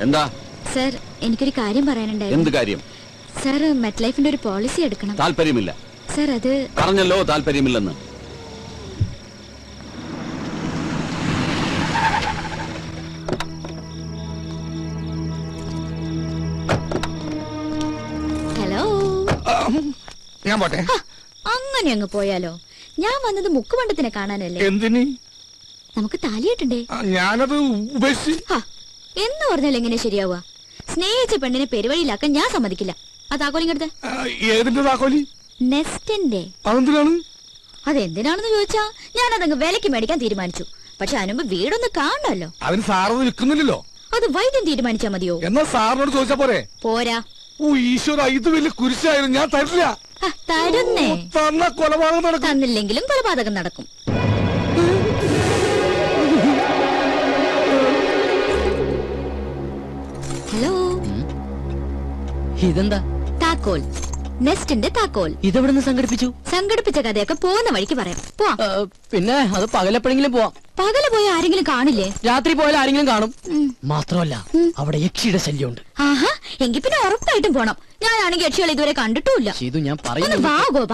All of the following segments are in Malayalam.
എന്താ സർ, എനിക്കൊരു കാര്യം പറയാനുണ്ടായിരുന്നു. എന്ത് കാര്യം? സർ, മെറ്റ് ലൈഫിന്റെ ഒരു പോളിസി എടുക്കണം. താല്പര്യമില്ല സർ. അത് പറഞ്ഞല്ലോ, താല്പര്യമില്ലെന്ന്. ഹലോ, ഞാൻ പോട്ടെ. അങ്ങനെ അങ്ങ് പോയാലോ? ഞാൻ വന്നത് മുക്കുമണ്ടത്തിനെ കാണാനല്ലേ? എന്തിന്? നമുക്ക് താലിയിട്ടുണ്ട്. ഞാനത് ഉപേക്ഷിച്ച്. എന്ന് പറഞ്ഞാൽ എങ്ങനെ ശരിയാവുക? സ്നേഹിച്ച പെണ്ണിനെ പെരുവഴിയിലാക്കാൻ ഞാൻ സമ്മതിക്കില്ല. ആ താക്കോലിങ്ങടുത്ത്. ഏതിന്റെ താക്കോലി? നെസ്റ്റിന്റെ. അതെന്തിനാണ്? അതെന്തിനാണെന്ന് ചോദിച്ചാ ഞാൻ അതങ്ങ് വിലക്ക് മേടിക്കാൻ തീരുമാനിച്ചു. പക്ഷെ അതിനുമ്പ് വീടൊന്ന് കാണണമല്ലോ. അതിന് സാറത് വിൽക്കുന്നില്ലല്ലോ. അത് വൈദ്യം തീരുമാനിച്ചാ മതിയോ? എന്നാ സാറിനോട് ചോദിച്ചാ പോരെ? പോരാ. ഓ ഈശ്വര, ഇത് വലിയ കുരിശായിരുന്നു. ഞാൻ തരില്ല. തരുന്നേ. തന്ന കൊലപാതകം നടക്കും. തന്നില്ലെങ്കിലും കൊലപാതകം നടക്കും. ഹലോ, ഇതെന്താ? താക്കോൽ. നെസ്റ്റിന്റെ താക്കോൽ. ഇതെവിടുന്ന് സംഘടിപ്പിച്ചു? സംഘടിപ്പിച്ച കഥയൊക്കെ പോകുന്ന വഴിക്ക് പറയാം. പോവാം. പിന്നെ അത് പകലെപ്പോഴെങ്കിലും പോവാം. പകല് പോയ ആരെങ്കിലും കാണില്ലേ? രാത്രി പോയാൽ ആരെങ്കിലും കാണും. മാത്രമല്ല അവിടെ യക്ഷിയുടെ ശല്യമുണ്ട്. ആഹാ, എങ്കിൽ പിന്നെ ഉറപ്പായിട്ടും പോണം. ഞാനാണെങ്കിൽ യക്ഷികൾ ഇതുവരെ കണ്ടിട്ടുമില്ല. ഇത് ഞാൻ ഒന്ന് പറയുന്നു. വാ ഗോപ.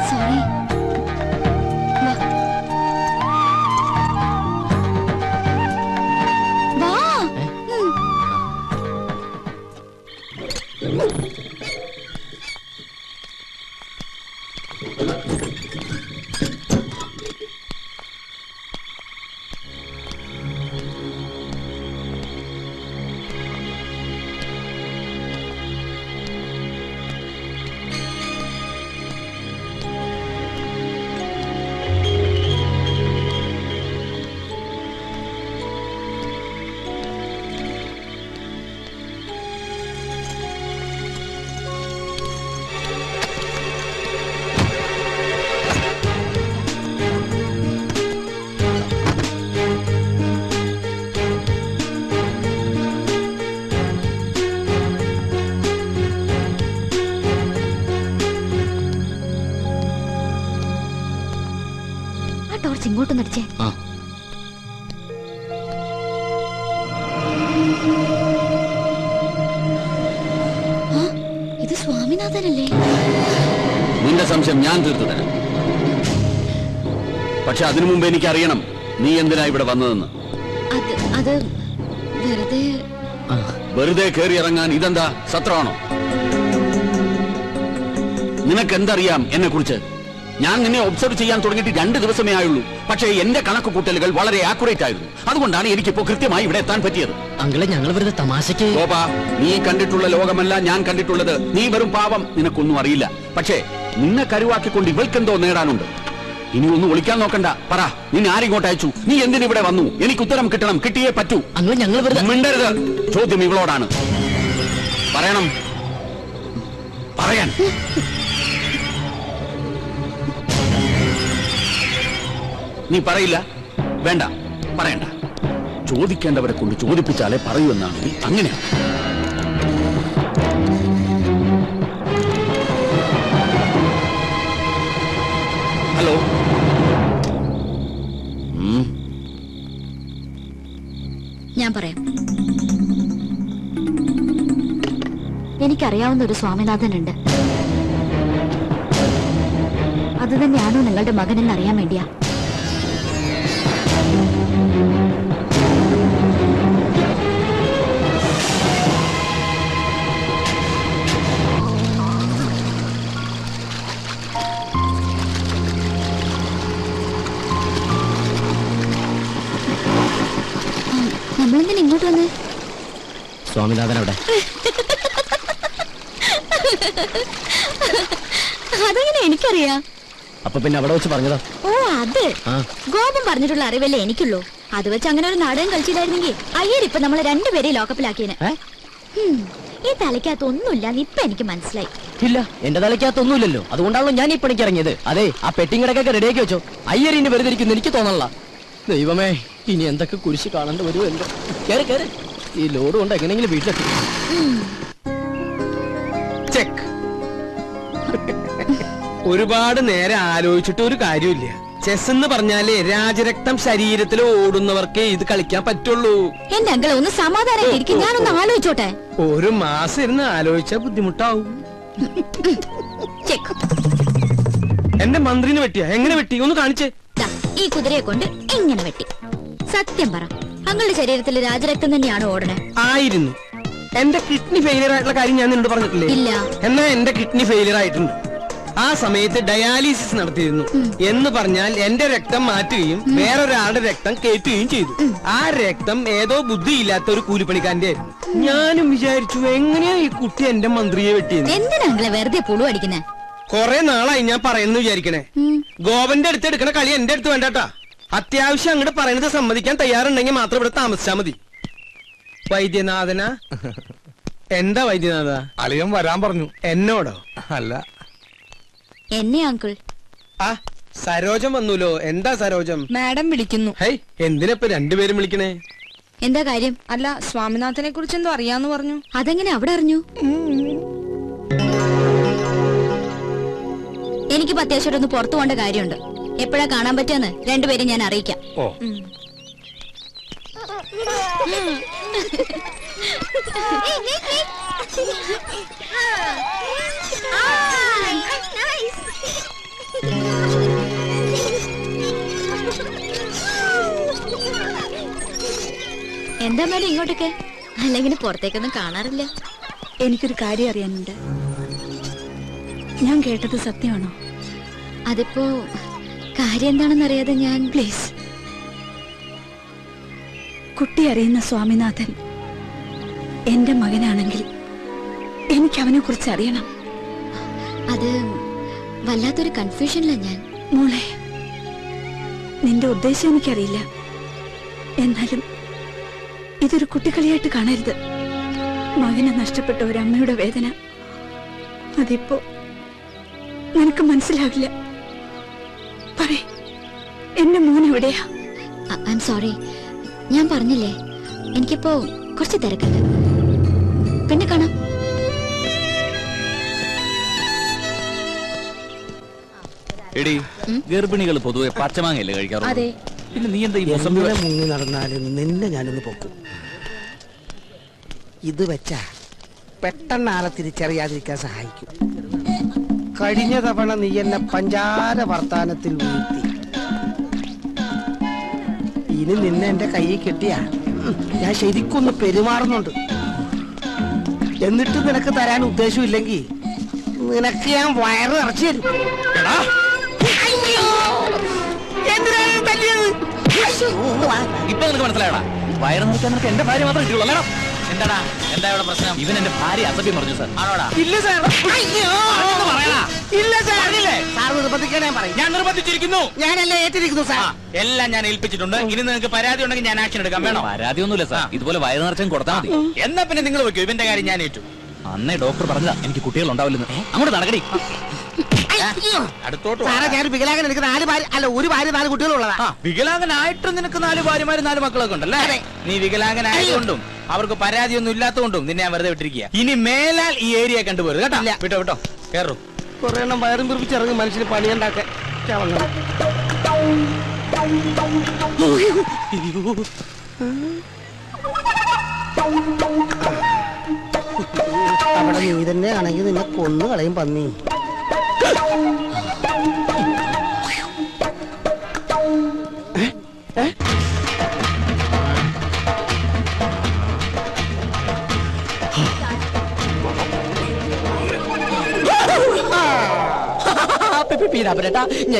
സോറി. വാ. ടോർച്ച് ഇങ്ങോട്ടൊന്ന് അടിച്ചേ. ഇത് സ്വാമിനാഥനല്ലേ? നിന്റെ സംശയം ഞാൻ തീർത്തു തരാം. പക്ഷെ അതിനു മുമ്പ് എനിക്കറിയണം നീ എന്തിനാ ഇവിടെ വന്നതെന്ന്. അത് വെറുതെ. വെറുതെ കയറി ഇറങ്ങാൻ ഇതെന്താ സത്രമാണോ? നിനക്കെന്തറിയാം എന്നെ കുറിച്ച്? ഞാൻ നിന്നെ ഒബ്സർവ് ചെയ്യാൻ തുടങ്ങിയിട്ട് 2 ദിവസമേ ആയുള്ളൂ. പക്ഷേ എന്റെ കണക്ക് കൂട്ടലുകൾ വളരെ ആക്യുറേറ്റ് ആയിരുന്നു. അതുകൊണ്ടാണ് എനിക്കിപ്പോ കൃത്യമായി ഇവിടെ എത്താൻ പറ്റിയത്. അങ്കിളെ, ഞങ്ങൾ വെറുതെ തമാശക്ക്. ഗോപാ, നീ കണ്ടിട്ടുള്ള ലോകമല്ല ഞാൻ കണ്ടിട്ടുള്ളത്. നീ വെറും പാവം, നിനക്കൊന്നും അറിയില്ല. പക്ഷേ നിന്നെ കരുവാക്കിക്കൊണ്ട് ഇവൾക്കെന്തോ നേടാനുണ്ട്. ഇനി ഒന്നും ഒളിക്കാൻ നോക്കണ്ട. പറ, നിന്നെ ആരിങ്ങോട്ട് അയച്ചു? നീ എന്തിനിവിടെ വന്നു? എനിക്ക് ഉത്തരം കിട്ടണം. കിട്ടിയേ പറ്റൂ. അങ്കിളെ, ഞങ്ങൾ വെറുതെ. മിണ്ടരുത്. ചോദ്യം ഇവളോടാണ്. പറയണം. പറയാൻ. നീ പറയില്ല? വേണ്ട, പറയണ്ട. ചോദിക്കേണ്ടവരെ കൊണ്ട് ചോദിപ്പിച്ചാലേ പറയൂ എന്നാണെങ്കിൽ അങ്ങനെയാണ്. ഹലോ. ഞാൻ പറയാം. എനിക്കറിയാവുന്ന ഒരു സ്വാമിനാഥനുണ്ട്. അത് തന്നെയാണോ നിങ്ങളുടെ മകനെന്ന് അറിയാൻ വേണ്ടിയാ. നമ്മളെന്തിനാ ഇങ്ങോട്ട് വന്ന്? സ്വാമിനാഥൻ അവിടെ. അതെങ്ങനെ എനിക്കറിയാം? അപ്പൊ പിന്നെ അവിടെ വെച്ച് പറഞ്ഞതാ. ഓ, അത് ഗോപം പറഞ്ഞിട്ടുള്ള അറിവല്ലേ എനിക്കുള്ളൂ. അത് വെച്ച് അങ്ങനെ ഒരു നാടകം കളിച്ചില്ലായിരുന്നെങ്കിൽ അയ്യരിപ്പൊ നമ്മളെ 2 പേരെയും ലോക്കപ്പിലാക്കിയേനെ. ഈ തലയ്ക്കകത്ത് ഒന്നുമില്ലാന്ന് ഇപ്പൊ എനിക്ക് മനസ്സിലായി. ഇല്ല, എന്റെ തലയ്ക്കകത്തൊന്നുമില്ലല്ലോ. അതുകൊണ്ടാണല്ലോ ഞാൻ ഈ പണിക്ക് ഇറങ്ങിയത്. അതെ, ആ പെട്ടിങ്ങടക്കൊക്കെ റെഡിയാക്കി വെച്ചോ. അയ്യറിന് വെറുതെ ഇരിക്കുന്നു എനിക്ക് തോന്നല്ല. ദൈവമേ, ഇനി എന്തൊക്കെ കുരിശ് കാണേണ്ടി വരുമോ എന്തോ. കേറ് കേറ്. ഈ ലോഡ് കൊണ്ട് എങ്ങനെയെങ്കിലും വീട്ടിലെത്തി. ഒരുപാട് നേരം ആലോചിച്ചിട്ട് ഒരു കാര്യമില്ല. ചെസ് എന്ന് പറഞ്ഞാല് രാജരക്തം ശരീരത്തിൽ ഓടുന്നവർക്കേ ഇത് കളിക്കാൻ പറ്റുള്ളൂ. എന്റെ അങ്കിളെ ഒന്ന് സമാധാനമായിരിക്കും, ഞാനൊന്ന് ആലോചിച്ചോട്ടെ. ഒരു മാസം ഇരുന്ന് ആലോചിച്ചാ ബുദ്ധിമുട്ടാവും. ചെക്ക്. എന്റെ മന്ത്രിനെ വെട്ടിയാ? എങ്ങനെ വെട്ടി? ഒന്ന് കാണിച്ചേ. ദാ, ഈ കുതിരയെ കൊണ്ട് ഇങ്ങനെ വെട്ടി. സത്യം പറ, അങ്ങളുടെ ശരീരത്തിൽ രാജരക്തം തന്നെയാണ് ഓടണേ? ആയിരുന്നു. എന്റെ കിഡ്നി ഫെയിലിയർ ആയിട്ടുള്ള കാര്യം ഞാൻ നിന്നോട് പറഞ്ഞിട്ടില്ലേ? ഇല്ല. എന്നാ എന്റെ കിഡ്നി ഫെയിലിയർ ആയിട്ടുണ്ട്. ആ സമയത്ത് ഡയാലിസിസ് നടത്തിയിരുന്നു. എന്ന് പറഞ്ഞാൽ എന്റെ രക്തം മാറ്റുകയും വേറൊരാളുടെ രക്തം കയറ്റുകയും ചെയ്തു. ആ രക്തം ഏതോ ബുദ്ധിയില്ലാത്ത ഒരു കൂലിപ്പണിക്കാരന്റെ ആയിരുന്നു. ഞാനും വിചാരിച്ചു എങ്ങനെയാ ഈ കുട്ടി എന്റെ മന്ത്രിയെ വെട്ടിയെന്ന്. എന്തിനാ അങ്കിളെ വെറുതെ പുളു അടിക്കുന്നേ? കൊറേ നാളായി ഞാൻ പറയുന്നു വിചാരിക്കണേ. ഗോവന്റെ അടുത്ത് എടുക്കണ കളി എന്റെ അടുത്ത് വേണ്ടാട്ടാ. അത്യാവശ്യം അങ്ങോട്ട് പറയുന്നത് സമ്മതിക്കാൻ തയ്യാറുണ്ടെങ്കിൽ മാത്രം ഇവിടെ താമസിച്ചാ മതി. വൈദ്യനാഥന? എന്താ വൈദ്യനാഥ? അളിയൻ വരാൻ പറഞ്ഞു. എന്നോടോ? അല്ല, എന്നെ അങ്കിൾ. ആ സരോജം വന്നൂലോ. എന്താ സരോജം? മാഡം വിളിക്കുന്നു. ഹൈ, എന്തിനപ്പൊ രണ്ടുപേരും വിളിക്കണേ? എന്താ കാര്യം? അല്ല, സ്വാമിനാഥനെ കുറിച്ച് എന്തോ അറിയാന്ന് പറഞ്ഞു. അതെങ്ങനെ അവിടെ അറിഞ്ഞു? എനിക്കിപ്പോ അത്യാവശ്യം ഒന്ന് പുറത്തു പോകേണ്ട കാര്യമുണ്ട്. എപ്പോഴാ കാണാൻ പറ്റുമെന്ന് രണ്ടുപേരും ഞാൻ അറിയിക്കാം. ഓ എന്താ മേഡം ഇങ്ങോട്ടൊക്കെ? അല്ലെങ്കിൽ പുറത്തേക്കൊന്നും കാണാറില്ല. എനിക്കൊരു കാര്യം അറിയാനുണ്ട്. ഞാൻ കേട്ടത് സത്യമാണോ? അതിപ്പോ കാര്യം എന്താണെന്ന് അറിയാതെ ഞാൻ... പ്ലീസ്, കുട്ടി അറിയുന്ന സ്വാമിനാഥൻ എന്റെ മകനാണെങ്കിൽ എനിക്ക് അവനെ കുറിച്ച് അറിയണം. അത് വല്ലാത്തൊരു കൺഫ്യൂഷനില്ല ഞാൻ. മോളെ, നിന്റെ ഉദ്ദേശം എനിക്കറിയില്ല. എന്നാലും ഇതൊരു കുട്ടിക്കളിയായിട്ട് കാണരുത്. മകനെ നഷ്ടപ്പെട്ട ഒരു അമ്മയുടെ വേദന അതിപ്പോ നിനക്ക് മനസ്സിലാവില്ല. പറയ്, എന്റെ മോൻ എവിടെയാ? ഐ എം സോറി, ഞാൻ പറഞ്ഞില്ലേ എനിക്കിപ്പോ കുറച്ച് തിരക്കുണ്ട്. പിന്നെ കാണാം. എടി, ഗർഭിണികൾ പൊതുവെ പച്ചമാങ്ങയല്ലേ കഴിക്കാറുള്ളൂ? അതെ. പിന്നെ നീ എന്താ ഈ മുസംബി മുങ്ങി നടന്നാലും നിന്നെ ഞാനൊന്ന് പൊക്കും. ഇത് വെച്ചാ പെട്ടെന്ന് ആളെ തിരിച്ചറിയാതിരിക്കാൻ സഹായിക്കും. കഴിഞ്ഞ തവണ നീ എന്നെ പഞ്ചാര വർത്താനത്തിൽ വീഴ്ത്തി. ഇനി നിന്നെ എന്റെ കയ്യിൽ കിട്ടിയാ ഞാൻ ശരിക്കൊന്ന് പെരുമാറുന്നുണ്ട്. എന്നിട്ട് നിനക്ക് തരാൻ ഉദ്ദേശമില്ലെങ്കിൽ നിനക്ക് ഞാൻ വയറ് നിറച്ചു തരും. ഇപ്പൊ നിനക്ക് മനസ്സിലായടാ? വയറ് നിറയ്ക്കാൻ നിനക്ക് എന്റെ ഭാര്യ മാത്രമേ കിട്ടുള്ളൂ. അല്ലേടാ? എന്താടാ, എന്താ ഇവിടെ പ്രശ്നം? ഇവൻ എന്റെ ഭാര്യ അസഭ്യം പറഞ്ഞു സാർ. ആണോടാ? ഇല്ല സാർ, പറയടാ. ഇല്ല സാർ, സാർ നിർബന്ധിക്കാൻ ഞാൻ പറയും. ഞാൻ നിർബന്ധിച്ചിരിക്കുന്നു. ഞാനല്ലേ ഏറ്റിരിക്കുന്നു സാർ. എല്ലാം ഞാൻ ഏൽപ്പിച്ചിട്ടുണ്ട്. ഇനി നിങ്ങൾക്ക് പരാതി ഉണ്ടെങ്കിൽ ഞാൻ ആക്ഷൻ എടുക്കാം. വേണോ? പരാതി ഒന്നുമില്ല സാർ. ഇതുപോലെ വയറ് നിറച്ചും കൊടുത്താൽ മതി. എന്നാ പിന്നെ നിങ്ങൾ വെക്കൂ. ഇവന്റെ കാര്യം ഞാൻ ഏറ്റു. അന്നേ ഡോക്ടർ പറഞ്ഞതാ എനിക്ക് കുട്ടികൾ ഉണ്ടാവില്ലെന്ന്. അങ്ങോട്ട് നടക്കടി. അടുത്തോട്ട് സാറേ, ഞാൻ വികലാംഗൻ. എനിക്ക് 4 ഭാര്യ, അല്ല, ഒരു ഭാര്യ 4 കുട്ടികളുള്ളതാ. വികലാംഗനായിട്ടും നിനക്ക് 4 ഭാര്യമാരും 4 മക്കളൊക്കെ ഉണ്ടല്ലേ? നീ വികലാംഗനായതുകൊണ്ടും അവർക്ക് പരാതിയൊന്നും ഇല്ലാത്തതുകൊണ്ടും നിന്നെ ഞാൻ വെറുതെ വിട്ടിരിക്കുക. ഇനി മേലാൽ ഈ ഏരിയ കണ്ടുപോരുത് കേട്ടോ. വിട്ടോ വിട്ടോ, കേറൂ. കുറെ എണ്ണം വയറും പിറപ്പിച്ചിറങ്ങി മനുഷ്യന് പണിയുണ്ടാക്കാൻ. അവിടെ നീ തന്നെ ആണെങ്കിൽ നിന്നെ കൊന്നു കളയും പന്നി.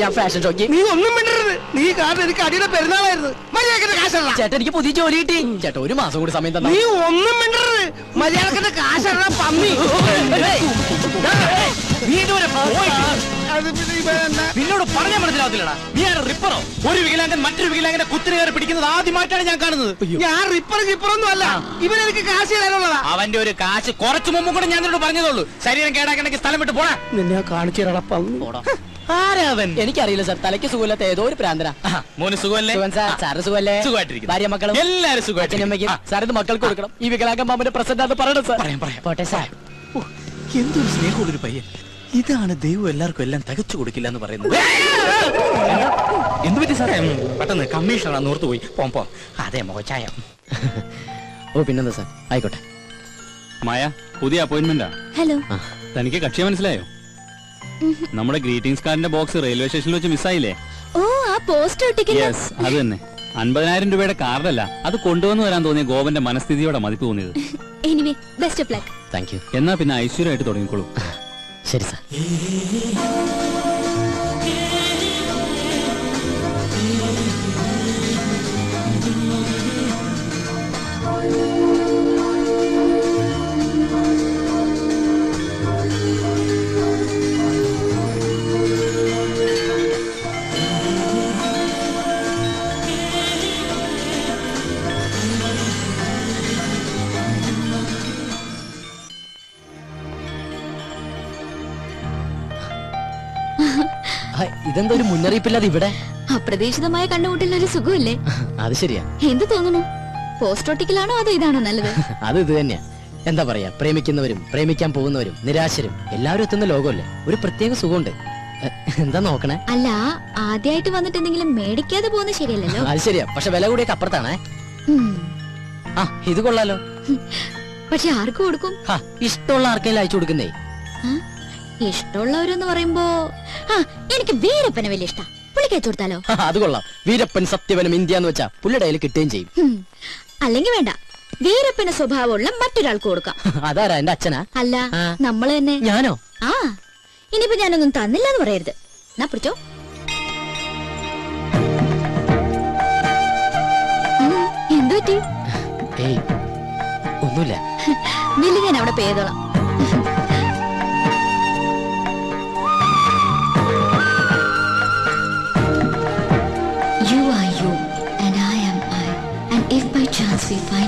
ഞാൻ ഫാഷൻ ഷോക്ക്. നീ ഒന്നും മിണ്ടരുത്. നീ കാരണം എനിക്ക് അടിയുടെ പെരുന്നാളായിരുന്നു. മര്യാദക്കിന്റെ കാശല്ല. ചേട്ടൻ എനിക്ക് പുതിയ ജോലി കിട്ടി. ചേട്ടാ, ഒരു മാസം കൂടി സമയം തന്നെ. നീ ഒന്നും മിണ്ടരുത്. മര്യാദക്കിന്റെ കാശല്ല പന്നി. നീ ഇതുവരെ നിന്നോട് പറഞ്ഞാൽ മനസ്സിലാവത്തില്ലടാ. നീ ആരും റിപ്പറോ? ഒരു വികലാംഗൻ മറ്റൊരു വികലാംഗന്റെ കുത്തിരി കയറി പിടിക്കുന്നത് ആദ്യമായിട്ടാണ് ഞാൻ കാണുന്നത്. ഞാൻ റിപ്പറൊന്നും അല്ല. ഇവനെനിക്ക് കാശ് തരാനുള്ളതാ. അവന്റെ ഒരു കാശ് കുറച്ചു മുമ്പ് കൂടെ ഞാൻ നിന്നോട് പറഞ്ഞതോളൂ. ശരീരം കേടാക്കണമെങ്കിൽ സ്ഥലം വിട്ട് പോടാ. നിന്നെ കാണിച്ചു തരാടാ പന്നി. ആരാവൻ? എനിക്കറിയില്ല സാർ. തലയ്ക്ക് സുഖമില്ലാത്ത ഏതോ ഒരു പ്രാന്തന. മോന് സുഖമല്ലേ? സാറ് സുഖമല്ലേ? സുഖമായിട്ടിരിക്കുന്നു. ഭാര്യ മക്കളും എല്ലാരും അച്ഛനും സുഖമായിട്ടിരിക്കുന്നു. അമ്മയ്ക്കും സാർ ഇത് മക്കൾക്ക് കൊടുക്കണം. ഈ വികലാംഗ മാമന്റെ പ്രസന്റ് അത് പറയണം സാർ. പറയാം പറയാം. പോട്ടെ സാർ. എന്തൊരു സ്നേഹമുള്ളൊരു പയ്യൻ. ഇതാണ് ദൈവം എല്ലാവർക്കും എല്ലാം തികച്ചു കൊടുക്കില്ല എന്ന് പറയുന്നത്. എന്ത് പറ്റി സാറേ? പെട്ടെന്ന് കമ്മീഷണറാണ് ഓർത്തു പോയി. പോ അതെ മോച്ചായ. ഓ പിന്നെന്താ സാർ, ആയിക്കോട്ടെ. മായ, പുതിയ അപ്പോയിന്റ്മെന്റാ. ഹലോ. തനിക്ക് കക്ഷിയെ മനസ്സിലായോ? നമ്മുടെ ഗ്രീറ്റിംഗ്സ് കാർഡിന്റെ ബോക്സ് റെയിൽവേ സ്റ്റേഷനിൽ വെച്ച് മിസ്സായില്ലേ? ഓ, ആ പോസ്റ്റർ ഒട്ടിക്കുന്ന. യെസ്, അത് തന്നെ. 50,000 രൂപയുടെ കാർഡല്ല, അത് കൊണ്ടുവന്ന് വരാൻ തോന്നിയ ഗോപന്റെ മനസ്ഥിതിയോടെ മതിപ്പ് തോന്നിയത്. Anyway, best of luck. Thank you. എന്നാ പിന്നെ ഐശ്വര്യമായിട്ട് തുടങ്ങിക്കോളൂ. ശരി സാർ. ഇതെന്താ ഒരു മുന്നറിയിപ്പില്ലാതെ ഇവിടെ? അപ്രതീക്ഷിതമായ കണ്ടുമുട്ടലിന് ഒരു സുഖമല്ലേ? അത് ശരിയാ. എന്ത് തോന്നുന്നു? പോസ്റ്റ് ഒട്ടിക്കലാണോ അതോ ഇതാണോ നല്ലത്? അത് ഇത് തന്നെയാ. എന്താ പറയാ, പ്രേമിക്കുന്നവരും പ്രേമിക്കാൻ പോകുന്നവരും നിരാശരും എല്ലാവരും എത്തുന്ന ലോകമല്ലേ, ഒരു പ്രത്യേക സുഖമുണ്ട്. എന്താ നോക്കണേ? അല്ല, ആദ്യമായിട്ട് വന്നിട്ട് എന്തെങ്കിലും മേടിക്കാതെ പോകുന്നത് ശരിയല്ലല്ലോ. അത് ശരിയാ, പക്ഷെ വില കൂടിയൊക്കെ അപ്പുറത്താണേ. ആ, ഇത് കൊള്ളാലോ. പക്ഷെ ആർക്ക് കൊടുക്കും? ഇഷ്ടമുള്ള ആർക്കെങ്കിലും അയച്ചു കൊടുക്കുന്നേ. ഇഷ്ടമുള്ളവരെന്ന് പറയുമ്പോ എനിക്ക് വീരപ്പനെ വലിയ ഇഷ്ടം. പുള്ളിക്ക് അയച്ചു കൊടുത്താലോ? അത് കൊള്ളാം. വീരപ്പൻ സത്യവനും ഇന്ത്യ എന്ന് വെച്ചാ പുള്ളിയുടെ കയ്യിൽ കിട്ടുകയും ചെയ്യും. അല്ലെങ്കിൽ വേണ്ട, വീരപ്പന് സ്വഭാവമുള്ള മറ്റൊരാൾക്ക് കൊടുക്കാം. അതാരാ? എന്റെ അച്ഛനാ? അല്ല, നമ്മള് തന്നെ. ഞാനോ? ആ, ഇനിയിപ്പോ ഞാനൊന്നും തന്നില്ല എന്ന് പറയരുത്. എന്നാ പിടിച്ചോ. എന്തു പറ്റി? ഏയ്, ഒന്നുമില്ല. ബില്ല് ഞാൻ അവിടെ പേ ചെയ്തോളാം. You are you and I am I, and if by chance we find